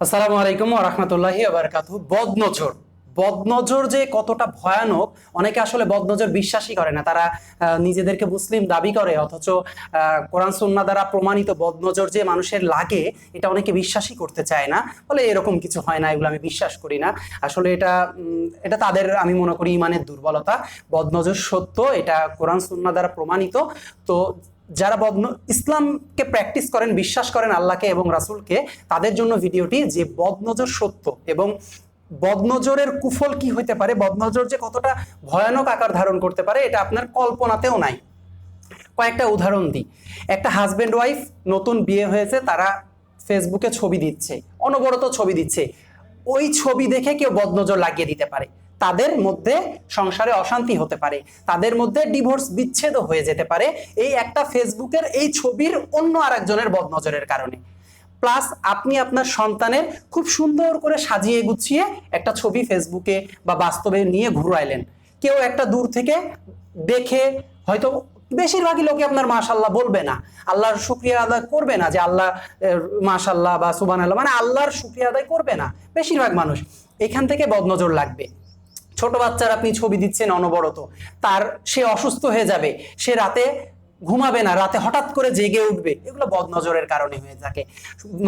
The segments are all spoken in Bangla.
আসসালামু আলাইকুম ওয়া রাহমাতুল্লাহি ওয়া বারাকাতুহু। বদনজর বদনজর যে কতটা ভয়ানক, অনেকে আসলে বদনজর বিশ্বাসই করে না। তারা নিজেদেরকে মুসলিম দাবি করে, অথচ কোরআন সুন্নাহ দ্বারা প্রমাণিত বদনজর যে মানুষের লাগে এটা অনেকে বিশ্বাসই করতে চায় না। বলে এরকম কিছু হয় না, এগুলো আমি বিশ্বাস করি না। আসলে এটা তাদের, আমি মনে করি, ইমানের দুর্বলতা। বদনজর সত্য, এটা কোরআন সুন্নাহ দ্বারা প্রমাণিত। তো যারা ইসলামকে প্র্যাকটিস করেন, বিশ্বাস করেন আল্লাহকে এবং রাসূলকে, তাদের জন্য ভিডিওটি, যে বদনজর সত্য এবং বদনজরের কুফল কি হইতে পারে, বদনজর যে কতটা ভয়ানক আকার ধারণ করতে পারে, এটা আপনার কল্পনাতেও নাই। কয়েকটা উদাহরণ দিই। একটা হাজবেন্ড ওয়াইফ, নতুন বিয়ে হয়েছে, তারা ফেসবুকে ছবি দিচ্ছে, অনবরত ছবি দিচ্ছে। ওই ছবি দেখে কেউ বদনজর লাগিয়ে দিতে পারে, তাদের মধ্যে সংসারে অশান্তি হতে পারে, তাদের মধ্যে ডিভোর্স বিচ্ছেদও হয়ে যেতে পারে এই একটা ফেসবুকের এই ছবির অন্য আরেকজনের বদনজরের কারণে। প্লাস আপনি আপনার সন্তানের খুব সুন্দর করে সাজিয়ে গুছিয়ে একটা ছবি ফেসবুকে বা বাস্তবে নিয়ে ঘুরাইলেন, কেউ একটা দূর থেকে দেখে হয়তো, বেশিরভাগই লোকে আপনার মাশাল্লাহ বলবে না, আল্লাহর শুকরিয়া আদায় করবে না, যে আল্লাহ মাশাল্লাহ বা সুবহানাল্লাহ, মানে আল্লাহর শুকরিয়া আদায় করবে না বেশিরভাগ মানুষ। এখান থেকে বদনজর লাগবে। ছোট বাচ্চার আপনি ছবি দিচ্ছেন অনবরত, সে অসুস্থ হয়ে যাবে, সে রাতে ঘুমাবে না, রাতে হঠাৎ করে জেগে উঠবে, এগুলো বদনজরের কারণে হয়ে থাকে।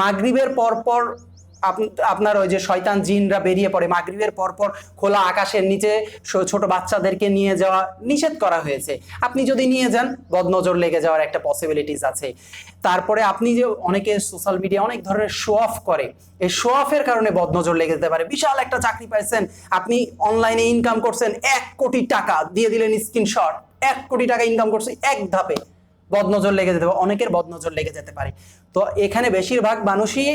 মাগরিবের পর পর আপনার ওই যে শয়তান জিনরা বেরিয়ে পড়ে, মাগরিবের পর পর খোলা আকাশের নিচে ছোট বাচ্চাদেরকে নিয়ে যাওয়া নিষেধ করা হয়েছে। আপনি যদি নিয়ে যান, বদনজর লেগে যাওয়ার একটা পসিবিলিটিস আছে। তারপরে আপনি যে, অনেকে সোশ্যাল মিডিয়া অনেক ধরনের শো অফ করে, এই শো অফের কারণে বদনজর লেগে যেতে পারে। বিশাল একটা চাকরি পাইছেন, আপনি অনলাইনে ইনকাম করছেন 1 কোটি টাকা, দিয়ে দিলেন স্ক্রিনশট, 1 কোটি টাকা ইনকাম করছে এক ধাপে, বদনজর লেগে যেতে পারে, অনেকের বদনজর লেগে যেতে পারে। তো এখানে বেশিরভাগ মানুষই,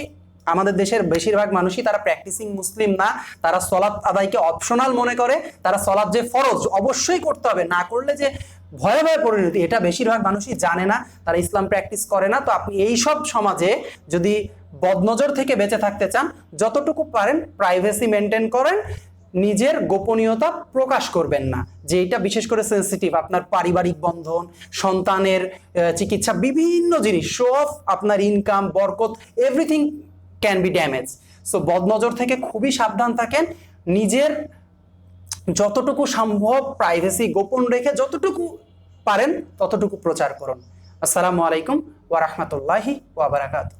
আমাদের দেশের বেশিরভাগ মানুষই, তারা প্র্যাকটিসিং মুসলিম না। তারা সলাৎ আদায়কে অপশনাল মনে করে, তারা সলাৎ যে ফরজ অবশ্যই করতে হবে, না করলে যে ভয়াবহ পরিণতি, এটা বেশিরভাগ মানুষই জানে না, তারা ইসলাম প্র্যাকটিস করে না। তো আপনি এই সব সমাজে যদি বদনজর থেকে বেঁচে থাকতে চান, যতটুকু পারেন প্রাইভেসি মেনটেন করেন, নিজের গোপনীয়তা প্রকাশ করবেন না। যে এটা বিশেষ করে সেন্সিটিভ, আপনার পারিবারিক বন্ধন, সন্তানের চিকিৎসা, বিভিন্ন জিনিস, শো অফ, আপনার income, Barkat, everything can be damage. So বদনজর থেকে খুবই সাবধান থাকেন। নিজের যতটুকু সম্ভব প্রাইভেসি গোপন রেখে যতটুকু পারেন ততটুকু প্রচার করুন। আসসালামু আলাইকুম ওয়া রাহমাতুল্লাহি ওয়া বারাকাতুহু।